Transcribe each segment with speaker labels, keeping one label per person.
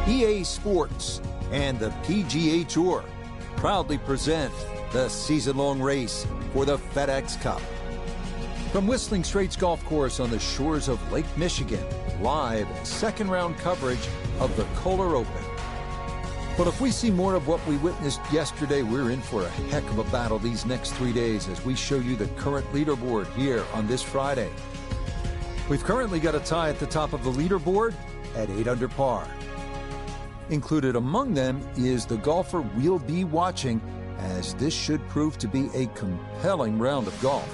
Speaker 1: EA Sports and the PGA Tour proudly present the season-long race for the FedEx Cup. From Whistling Straits Golf Course on the shores of Lake Michigan, live second-round coverage of the Kohler Open. But if we see more of what we witnessed yesterday, we're in for a heck of a battle these next 3 days as we show you the current leaderboard here on this Friday. We've currently got a tie at the top of the leaderboard at 8 under par. Included among them is the golfer we'll be watching, as this should prove to be a compelling round of golf.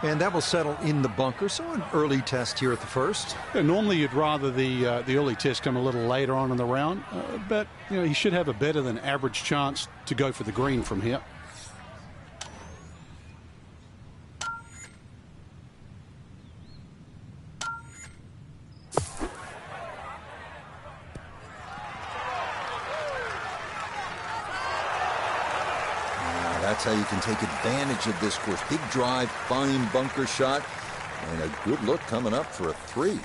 Speaker 1: And that will settle in the bunker, so an early test here at the first.
Speaker 2: Yeah, normally you'd rather the early test come a little later on in the round, but he should have a better than average chance to go for the green from here.
Speaker 1: That's how you can take advantage of this course. Big drive, fine bunker shot, and a good look coming up for a 3. Okay,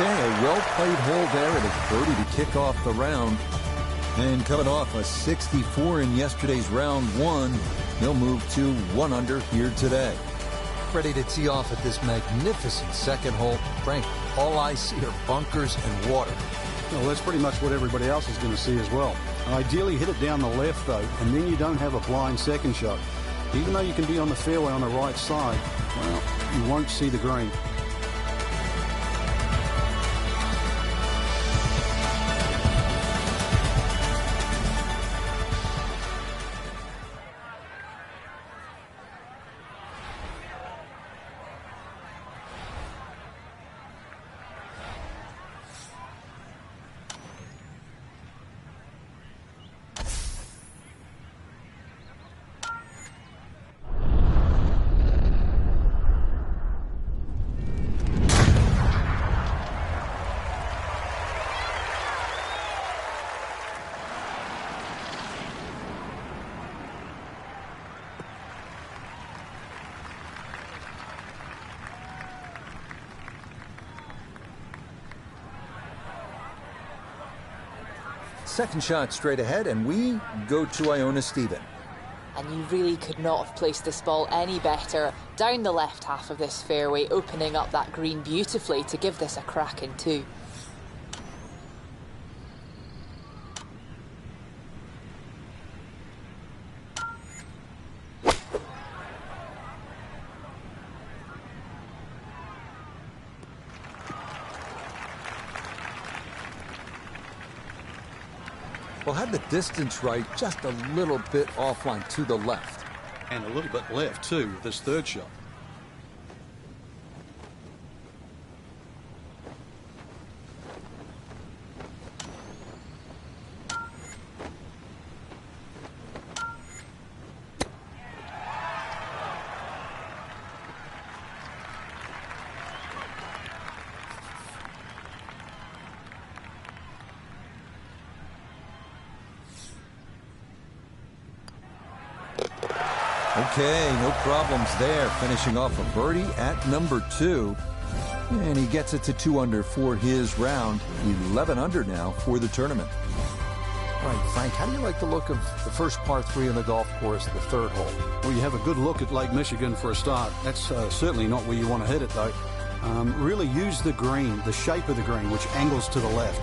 Speaker 1: a well-played hole there and a birdie to kick off the round. And coming off a 64 in yesterday's round 1, they'll move to 1 under here today. Ready to tee off at this magnificent second hole. Frank, all I see are bunkers and water.
Speaker 2: Well, that's pretty much what everybody else is going to see as well. Ideally, hit it down the left, though, and then you don't have a blind second shot. Even though you can be on the fairway on the right side, well, you won't see the green.
Speaker 1: Second shot straight ahead, and we go to Iona Stephen.
Speaker 3: And you really could not have placed this ball any better. Down the left half of this fairway, opening up that green beautifully to give this a crack in 2.
Speaker 1: Well, had the distance right, just a little bit offline to the left.
Speaker 2: And a little bit left, too, with this third shot.
Speaker 1: Okay, no problems there. Finishing off a birdie at number 2. And he gets it to 2 under for his round. 11 under now for the tournament. All right, Frank, how do you like the look of the first par 3 on the golf course, the third hole?
Speaker 2: Well, you have a good look at Lake Michigan for a start. That's certainly not where you want to hit it, though. Really use the green, the shape of the green, which angles to the left.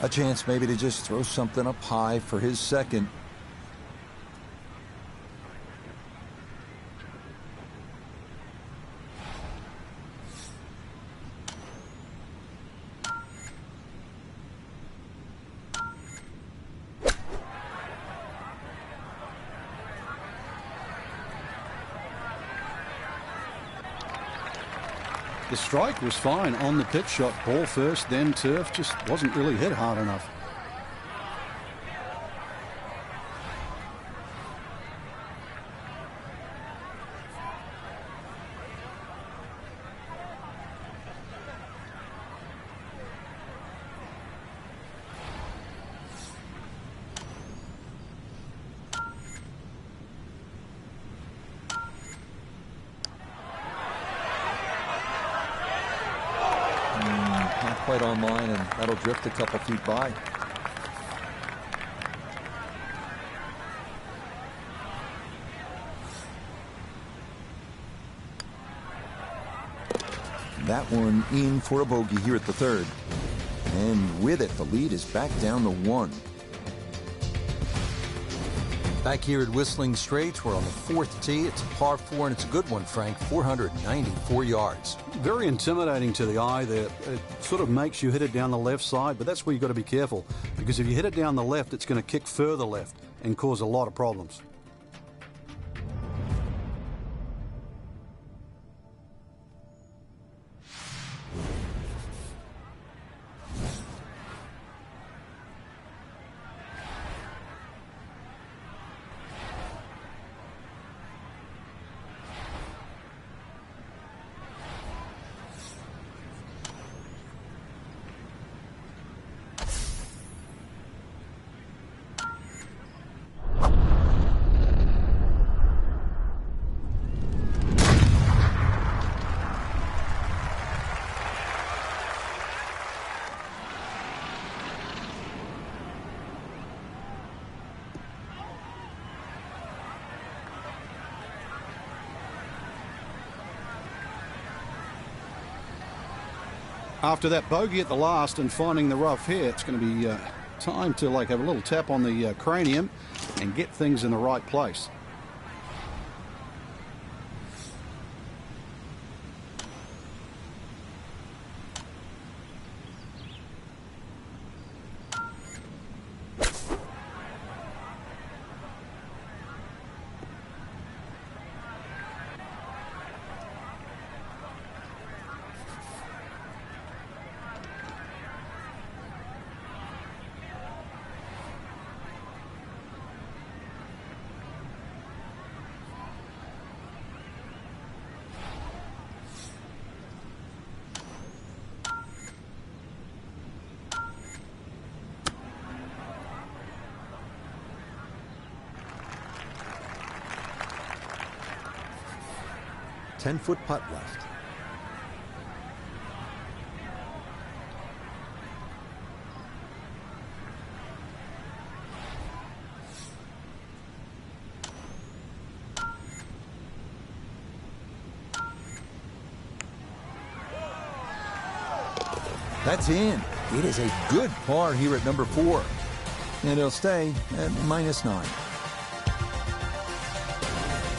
Speaker 1: A chance maybe to just throw something up high for his second.
Speaker 2: The strike was fine on the pitch shot. Ball first, then turf. Just wasn't really hit hard enough.
Speaker 1: Quite on line, and that'll drift a couple feet by. That one in for a bogey here at the third. And with it, the lead is back down to 1. Back here at Whistling Straits, we're on the 4th tee. It's a par 4, and it's a good one, Frank. 494 yards.
Speaker 2: Very intimidating to the eye there. It sort of makes you hit it down the left side, but that's where you've got to be careful. Because if you hit it down the left, it's going to kick further left and cause a lot of problems. After that bogey at the last and finding the rough here, it's going to be time to have a little tap on the cranium and get things in the right place.
Speaker 1: Ten-foot putt left. That's in. It is a good par here at number 4. And it'll stay at -9.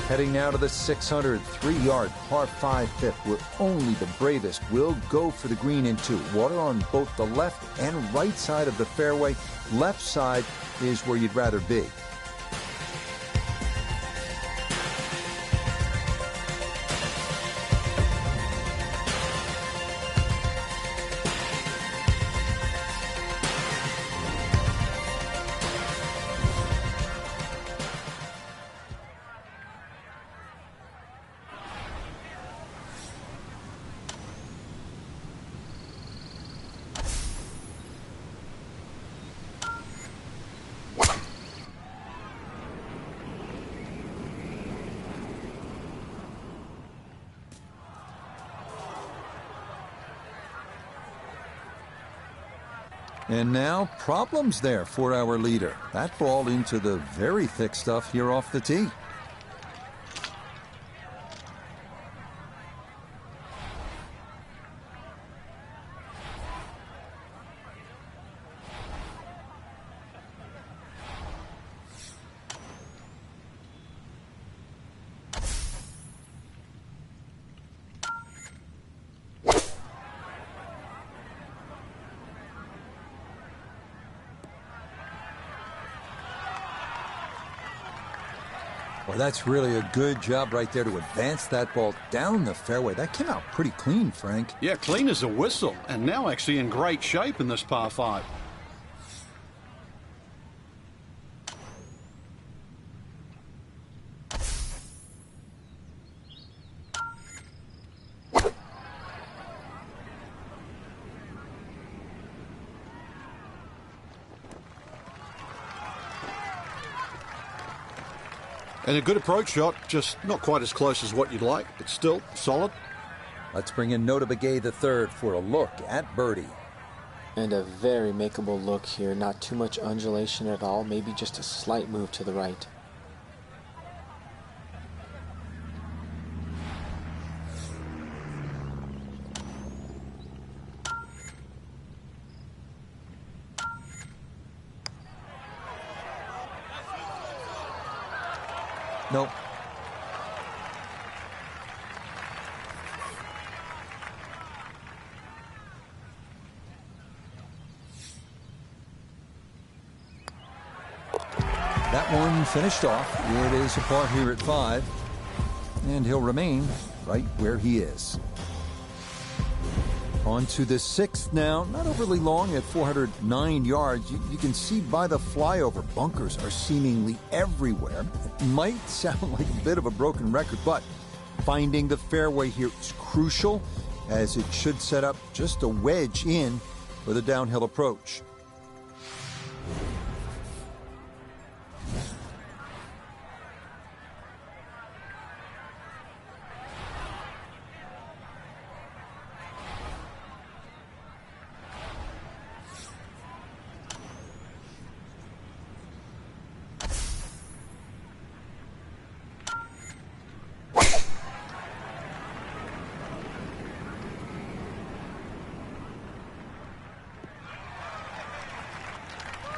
Speaker 1: Heading now to the 603-yard par 5 fifth, where only the bravest will go for the green in 2. Water on both the left and right side of the fairway. Left side is where you'd rather be. And now, problems there for our leader. That ball into the very thick stuff here off the tee. Well, that's really a good job right there to advance that ball down the fairway. That came out pretty clean, Frank.
Speaker 2: Yeah, clean as a whistle, and now actually in great shape in this par 5. And a good approach shot, just not quite as close as what you'd like, but still solid.
Speaker 1: Let's bring in Nota Begay III for a look at birdie.
Speaker 4: And a very makeable look here. Not too much undulation at all, maybe just a slight move to the right.
Speaker 1: Nope. That one finished off. It is a par here at 5. And he'll remain right where he is. On to the 6th now. Not overly long at 409 yards. You can see by the flyover, bunkers are seemingly everywhere. It might sound like a bit of a broken record, but finding the fairway here is crucial, as it should set up just a wedge in for the downhill approach.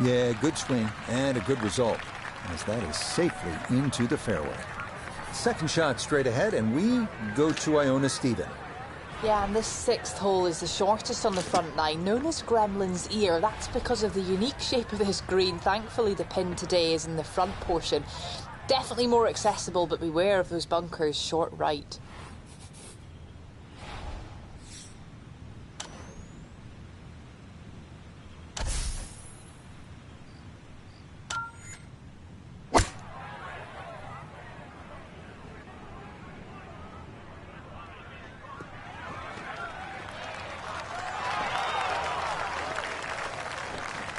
Speaker 1: Yeah, good swing and a good result, as that is safely into the fairway. Second shot straight ahead, and we go to Iona Stephen.
Speaker 3: Yeah, and this 6th hole is the shortest on the front 9, known as Gremlin's Ear. That's because of the unique shape of this green. Thankfully, the pin today is in the front portion. Definitely more accessible, but beware of those bunkers short right.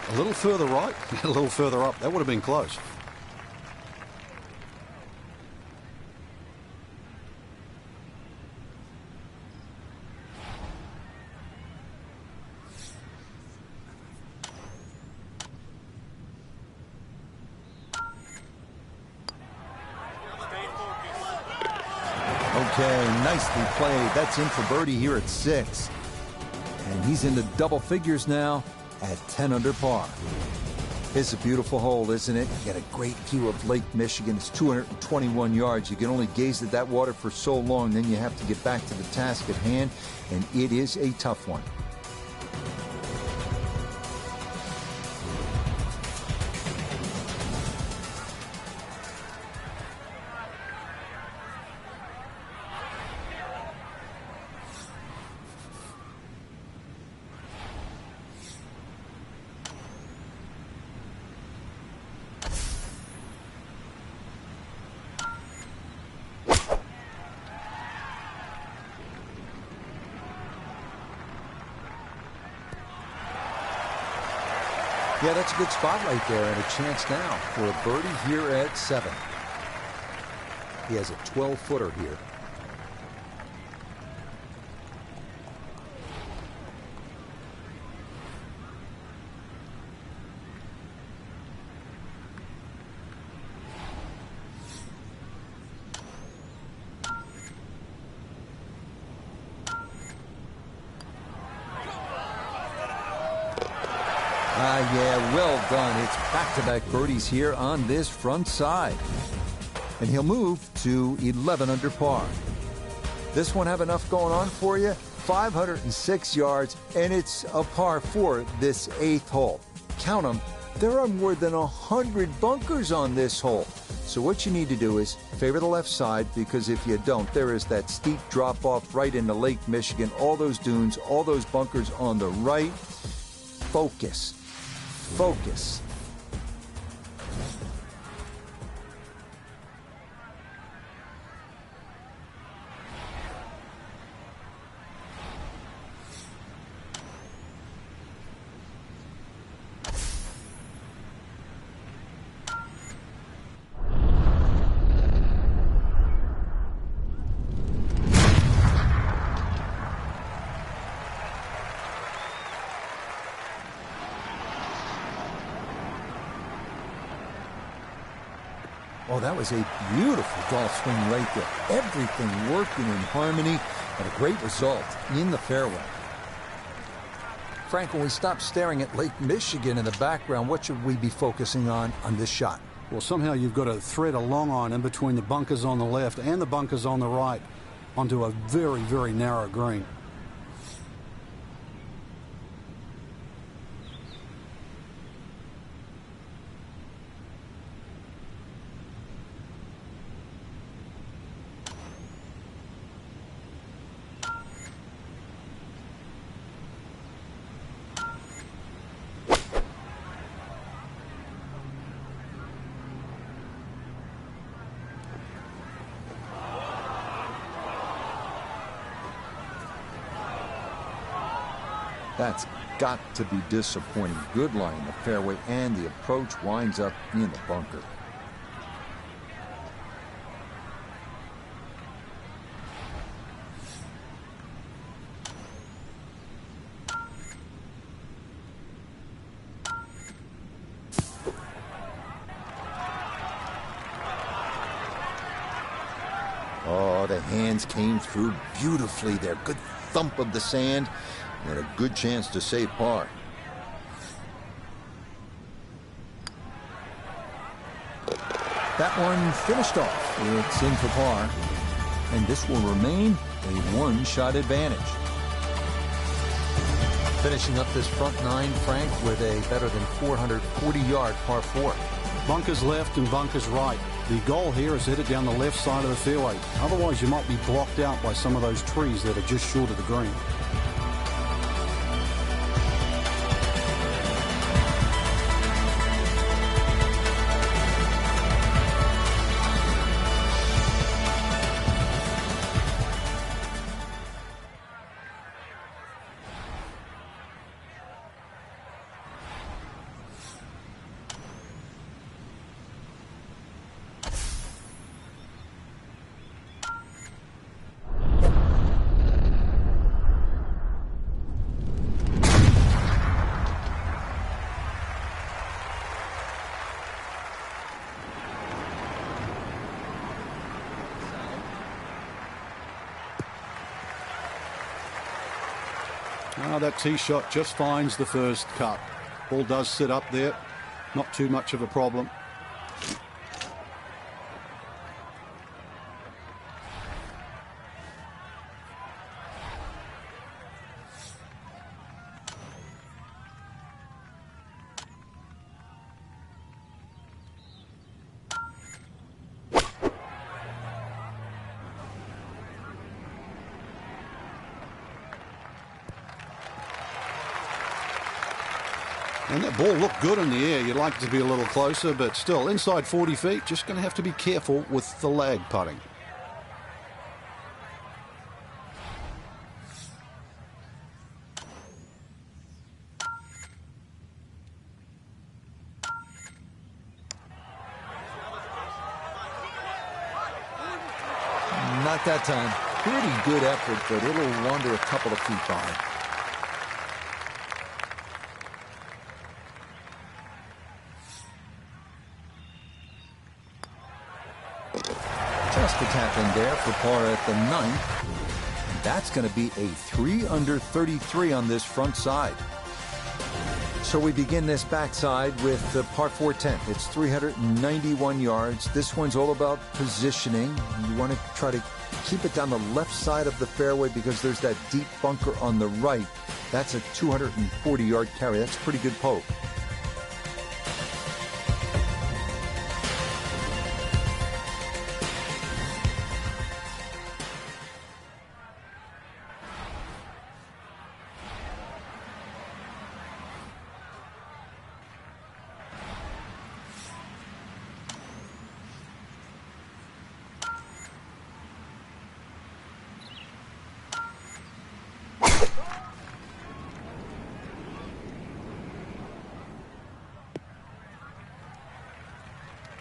Speaker 2: A little further right, a little further up. That would have been close.
Speaker 1: Okay, nicely played. That's in for birdie here at 6. And he's into double figures now at 10 under par. It's a beautiful hole, isn't it? You got a great view of Lake Michigan. It's 221 yards. You can only gaze at that water for so long, then you have to get back to the task at hand, and it is a tough one. Yeah, that's a good spot right there, and a chance now for a birdie here at 7. He has a 12-footer here. Yeah, well done. It's back-to-back birdies here on this front side. And he'll move to 11 under par. This one have enough going on for you? 506 yards, and it's a par for this 8th hole. Count them. There are more than 100 bunkers on this hole. So what you need to do is favor the left side, because if you don't, there is that steep drop-off right into Lake Michigan, all those dunes, all those bunkers on the right. Focus. Focus. Oh, that was a beautiful golf swing right there. Everything working in harmony, and a great result in the fairway. Frank, when we stop staring at Lake Michigan in the background, what should we be focusing on this shot?
Speaker 2: Well, somehow you've got to thread a long iron in between the bunkers on the left and the bunkers on the right onto a very, very narrow green.
Speaker 1: That's got to be disappointing. Good lie in the fairway, and the approach winds up in the bunker. Oh, the hands came through beautifully there. Good thump of the sand. And a good chance to save par. That one finished off. It's in for par. And this will remain a one-shot advantage. Finishing up this front nine, Frank, with a better than 440-yard par 4.
Speaker 2: Bunkers left and bunkers right. The goal here is to hit it down the left side of the fairway. Otherwise, you might be blocked out by some of those trees that are just short of the green. Now that tee shot just finds the first cut. Ball does sit up there. Not too much of a problem. And that ball looked good in the air. You'd like it to be a little closer, but still, inside 40 feet, just going to have to be careful with the lag putting.
Speaker 1: Not that time. Pretty good effort, but it'll wander a couple of feet by. Just a tap in there for par at the 9th. And that's going to be a 3 under 33 on this front side. So we begin this backside with the par 4 10th. It's 391 yards. This one's all about positioning. You want to try to keep it down the left side of the fairway because there's that deep bunker on the right. That's a 240-yard carry. That's a pretty good poke.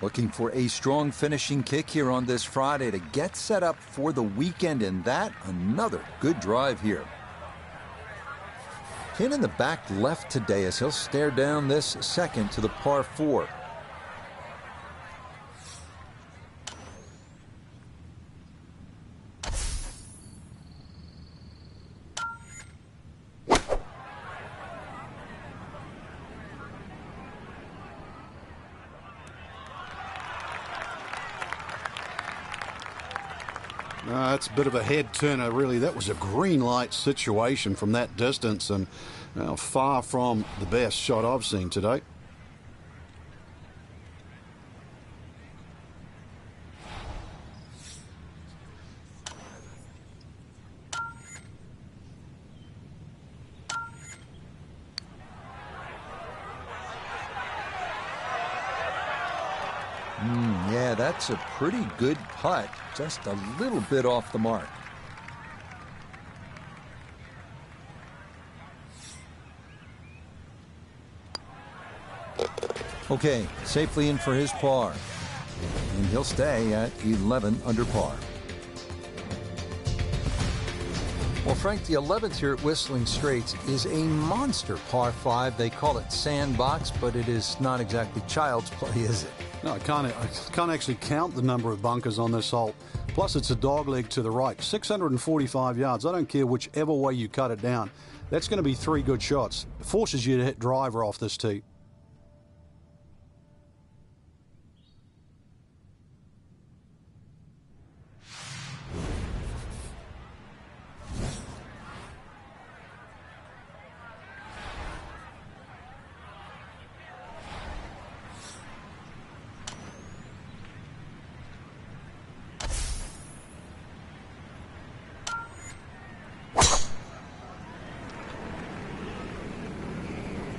Speaker 1: Looking for a strong finishing kick here on this Friday to get set up for the weekend, and that another good drive here. Pin in the back left today as he'll stare down this second to the par 4.
Speaker 2: That's a bit of a head turner, really. That was a green light situation from that distance, and far from the best shot I've seen today.
Speaker 1: Yeah, that's a pretty good putt. Just a little bit off the mark. Okay, safely in for his par. And he'll stay at 11 under par. Well, Frank, the 11th here at Whistling Straits is a monster par 5. They call it sandbox, but it is not exactly child's play, is it?
Speaker 2: No, I can't actually count the number of bunkers on this hole. Plus, it's a dogleg to the right. 645 yards. I don't care whichever way you cut it down. That's going to be 3 good shots. It forces you to hit driver off this tee.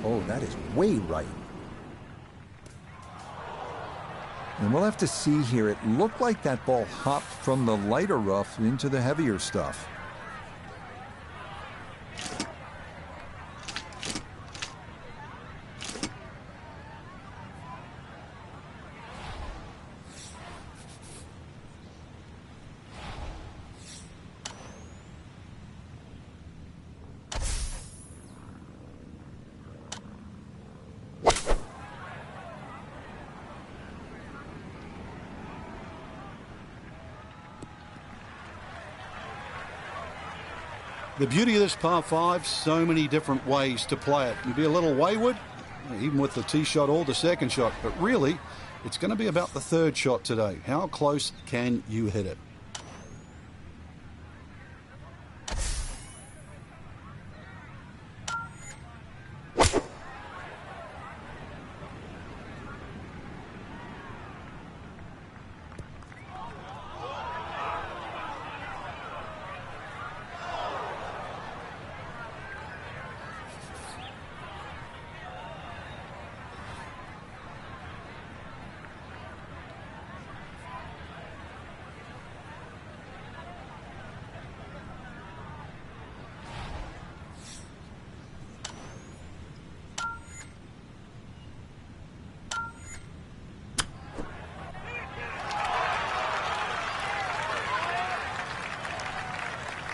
Speaker 1: Oh, that is way right. And we'll have to see here. It looked like that ball hopped from the lighter rough into the heavier stuff.
Speaker 2: The beauty of this par 5, so many different ways to play it. You'd be a little wayward, even with the tee shot or the second shot, but really, it's going to be about the third shot today. How close can you hit it?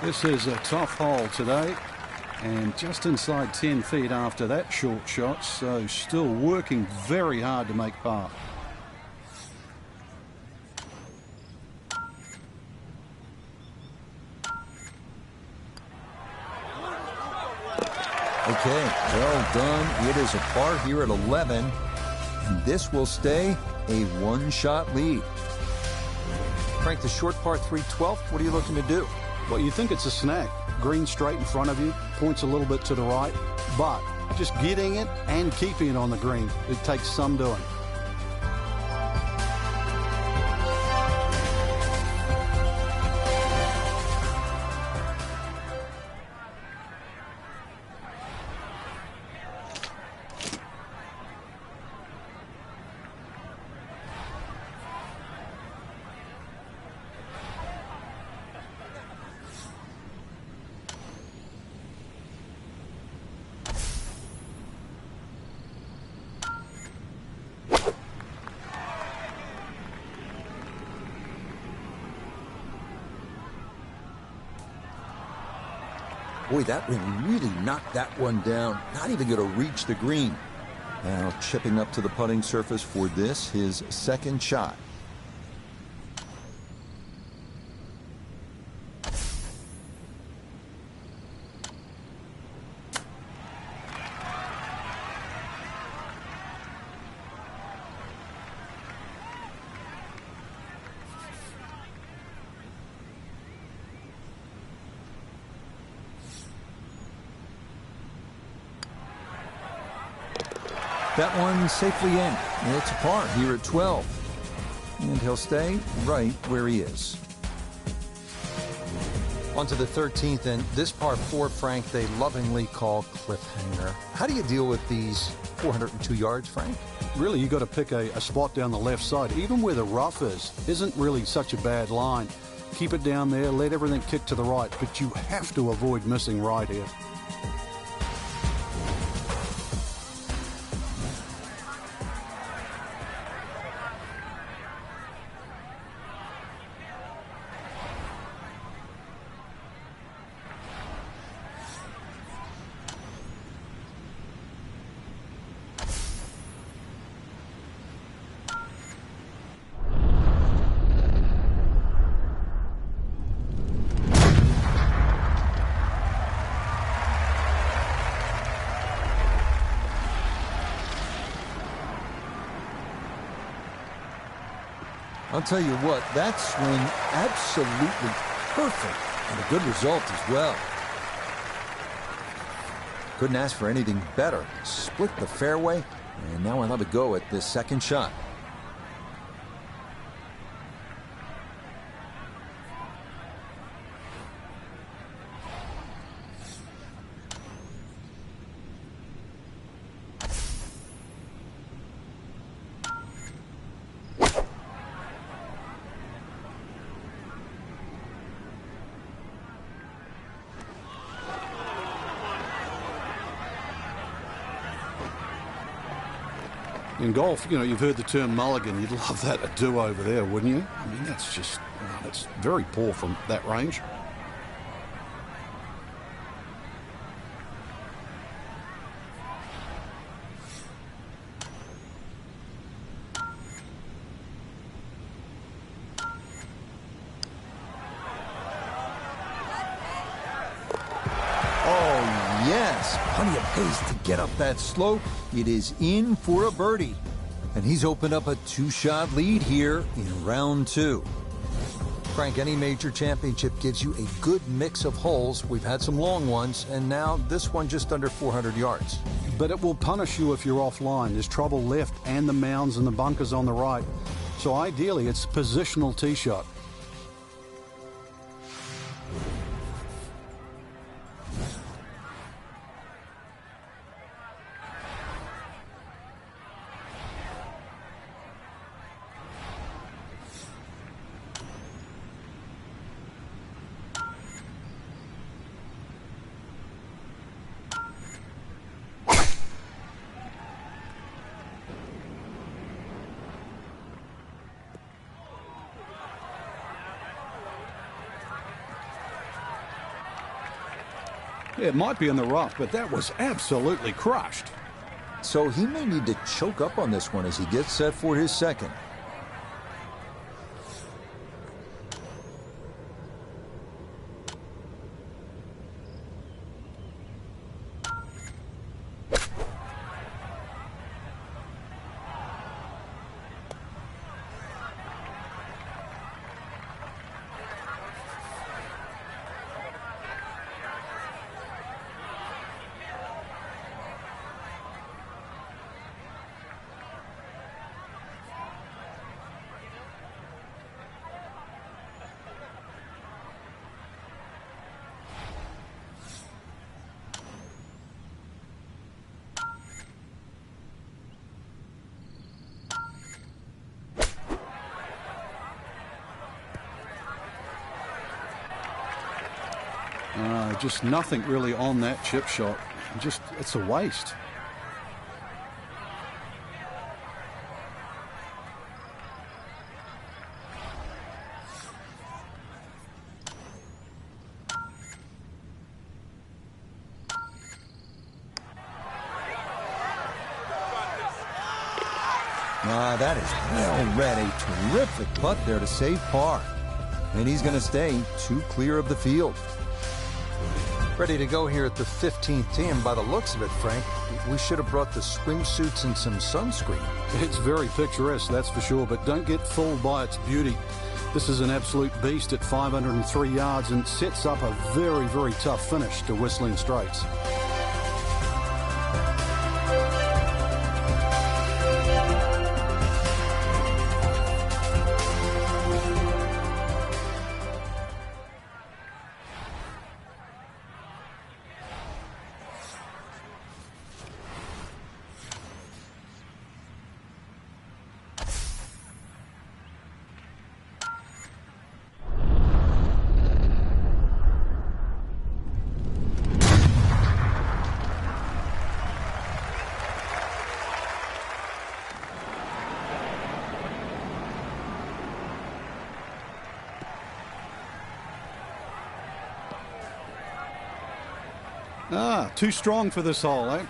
Speaker 2: This is a tough hole today, and just inside 10 feet after that short shot, so still working very hard to make par.
Speaker 1: Okay, well done. It is a par here at 11, and this will stay a one-shot lead. Frank, the short par 3 12th, what are you looking to do?
Speaker 2: Well, you think it's a snack. Green straight in front of you, points a little bit to the right, but just getting it and keeping it on the green, it takes some doing.
Speaker 1: Boy, that wind really knocked that one down. Not even going to reach the green. Now chipping up to the putting surface for this, his second shot. That one safely in. It's a par here at 12. And he'll stay right where he is.
Speaker 2: On to the 13th, and this par 4, Frank, they lovingly call cliffhanger. How do you deal with these 402 yards, Frank? Really, you got to pick a spot down the left side. Even where the rough isn't really such a bad line. Keep it down there, let everything kick to the right, but you have to avoid missing right here.
Speaker 1: I'll tell you what, that swing absolutely perfect and a good result as well. Couldn't ask for anything better. Split the fairway, and now I'll have a go at this second shot.
Speaker 2: In golf, you know, you've heard the term mulligan. You'd love that a do-over there, wouldn't you? I mean, that's just, that's very poor from that range.
Speaker 1: Yes, plenty of pace to get up that slope. It is in for a birdie. And he's opened up a 2-shot lead here in round 2. Frank, any major championship gives you a good mix of holes. We've had some long ones, and now this one just under 400 yards.
Speaker 2: But it will punish you if you're offline. There's trouble left and the mounds and the bunkers on the right. So ideally, it's positional tee shot. It might be in the rough, but that was absolutely crushed.
Speaker 1: So he may need to choke up on this one as he gets set for his second.
Speaker 2: Just nothing really on that chip shot. Just, it's a waste.
Speaker 1: That is well read. A terrific putt there to save par. And he's going to stay 2 clear of the field.
Speaker 2: Ready to go here at the 15th tee, and by the looks of it, Frank, we should have brought the swimsuits and some sunscreen. It's very picturesque, that's for sure, but don't get fooled by its beauty. This is an absolute beast at 503 yards and sets up a very, very tough finish to Whistling Straits. Too strong for this hole, eh?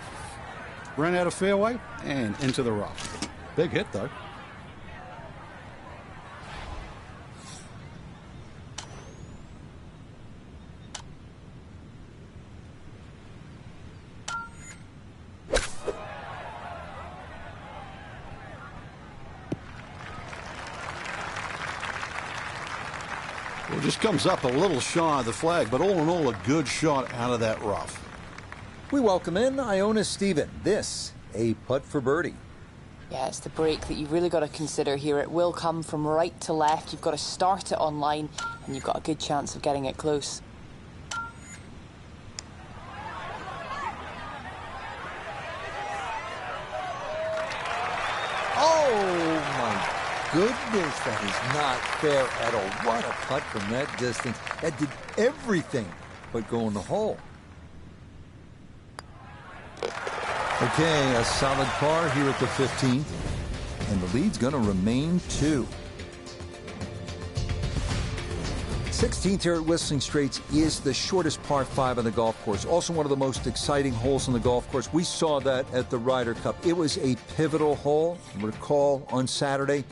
Speaker 2: Ran out of fairway and into the rough. Big hit, though. Well, just comes up a little shy of the flag, but all in all, a good shot out of that rough.
Speaker 1: We welcome in Iona Stephen. This, a putt for birdie.
Speaker 3: Yeah, it's the break that you've really got to consider here. It will come from right to left. You've got to start it on line, and you've got a good chance of getting it close.
Speaker 1: Oh, my goodness, that is not fair at all. What a putt from that distance. That did everything but go in the hole. Okay, a solid par here at the 15th, and the lead's going to remain 2. 16th here at Whistling Straits is the shortest par 5 on the golf course. Also one of the most exciting holes on the golf course. We saw that at the Ryder Cup. It was a pivotal hole. Recall on Saturday,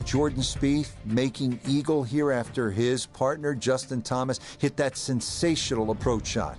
Speaker 1: Jordan Spieth making eagle here after his partner, Justin Thomas, hit that sensational approach shot.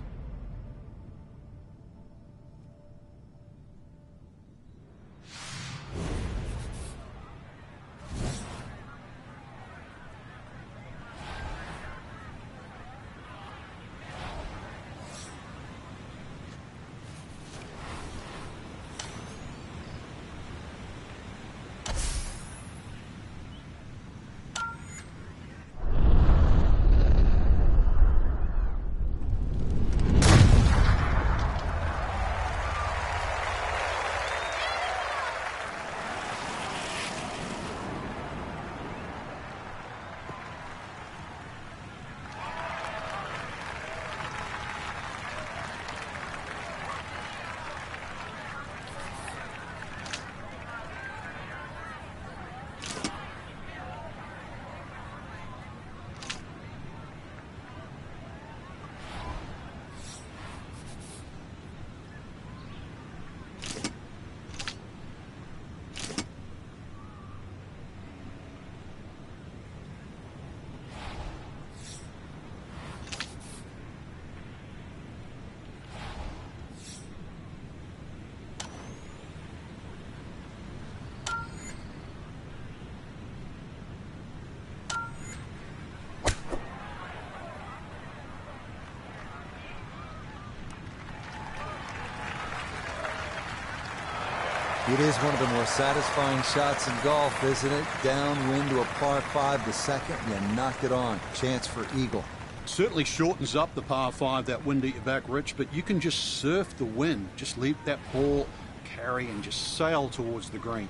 Speaker 1: It is one of the more satisfying shots in golf, isn't it? Downwind to a par 5, the second, you knock it on. Chance for eagle.
Speaker 2: Certainly shortens up the par 5, that wind at your back, Rich, but you can just surf the wind. Just leave that ball carry and just sail towards the green.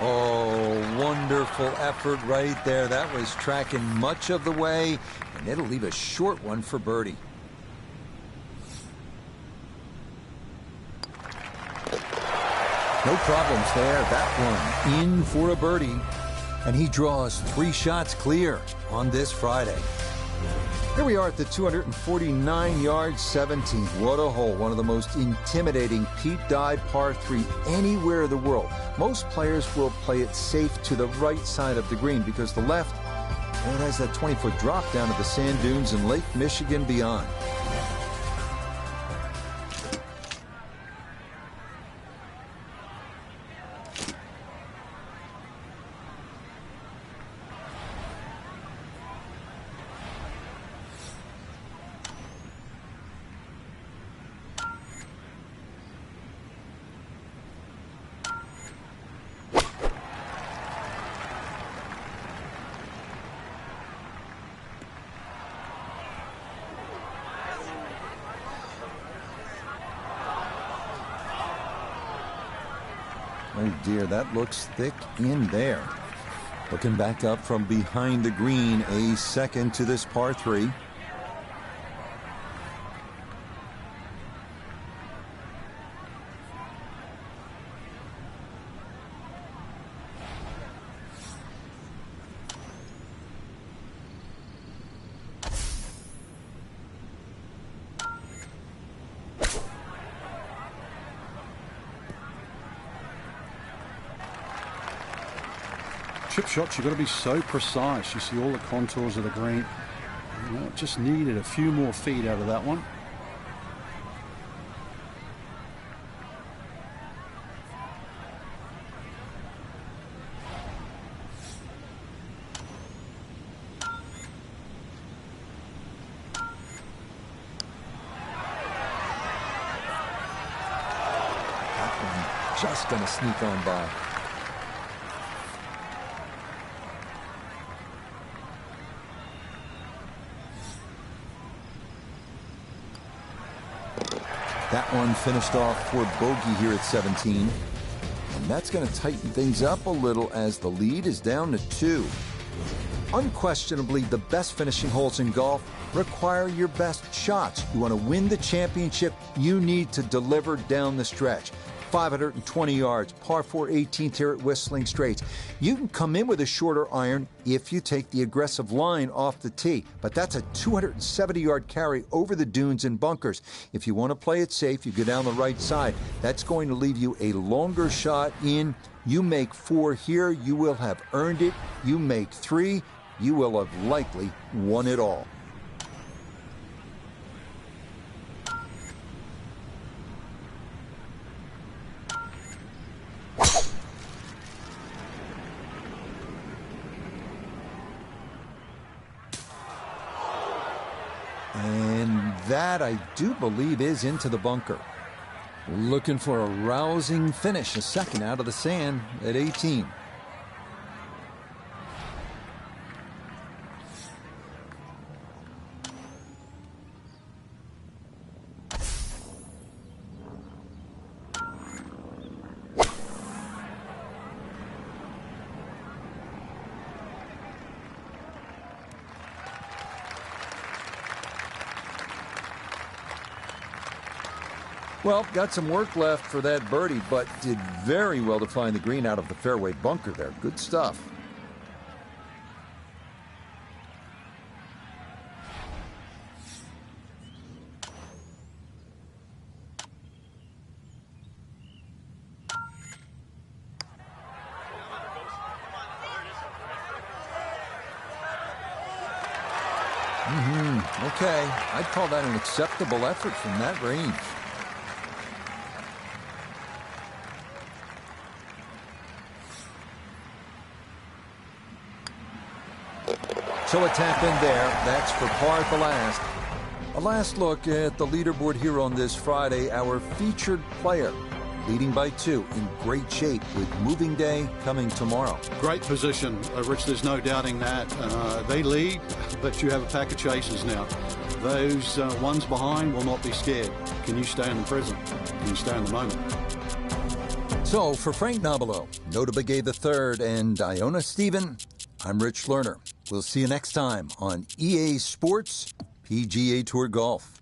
Speaker 1: Oh, wonderful effort right there. That was tracking much of the way, and it'll leave a short one for birdie. No problems there. That one in for a birdie. And he draws 3 shots clear on this Friday. Here we are at the 249-yard 17th. What a hole. One of the most intimidating Pete Dye par 3 anywhere in the world. Most players will play it safe to the right side of the green because the left, well, it has that 20-foot drop down to the sand dunes and Lake Michigan beyond. Oh dear, that looks thick in there. Looking back up from behind the green, a second to this par 3.
Speaker 2: Chip shots, you've got to be so precise. You see all the contours of the green. You know, just needed a few more feet out of that one.
Speaker 1: That one just going to sneak on by. That one finished off for bogey here at 17. And that's going to tighten things up a little as the lead is down to 2. Unquestionably, the best finishing holes in golf require your best shots. You want to win the championship, you need to deliver down the stretch. 520 yards, par 4 18th here at Whistling Straits. You can come in with a shorter iron if you take the aggressive line off the tee, but that's a 270-yard carry over the dunes and bunkers. If you want to play it safe, you go down the right side. That's going to leave you a longer shot in. You make 4 here, you will have earned it. You make 3, you will have likely won it all. And that, I do believe, is into the bunker. Looking for a rousing finish, a second out of the sand at 18. Well, got some work left for that birdie, but did very well to find the green out of the fairway bunker there. Good stuff. Okay, I'd call that an acceptable effort from that range. So a tap in there. That's for par at the last. A last look at the leaderboard here on this Friday. Our featured player leading by 2, in great shape with moving day coming tomorrow.
Speaker 2: Great position, Rich. There's no doubting that. They lead, but you have a pack of chasers now. Those ones behind will not be scared. Can you stay in the present? Can you stay in the moment?
Speaker 1: So for Frank Nobilo, Nota Begay III, and Iona Stephen, I'm Rich Lerner. We'll see you next time on EA Sports PGA Tour Golf.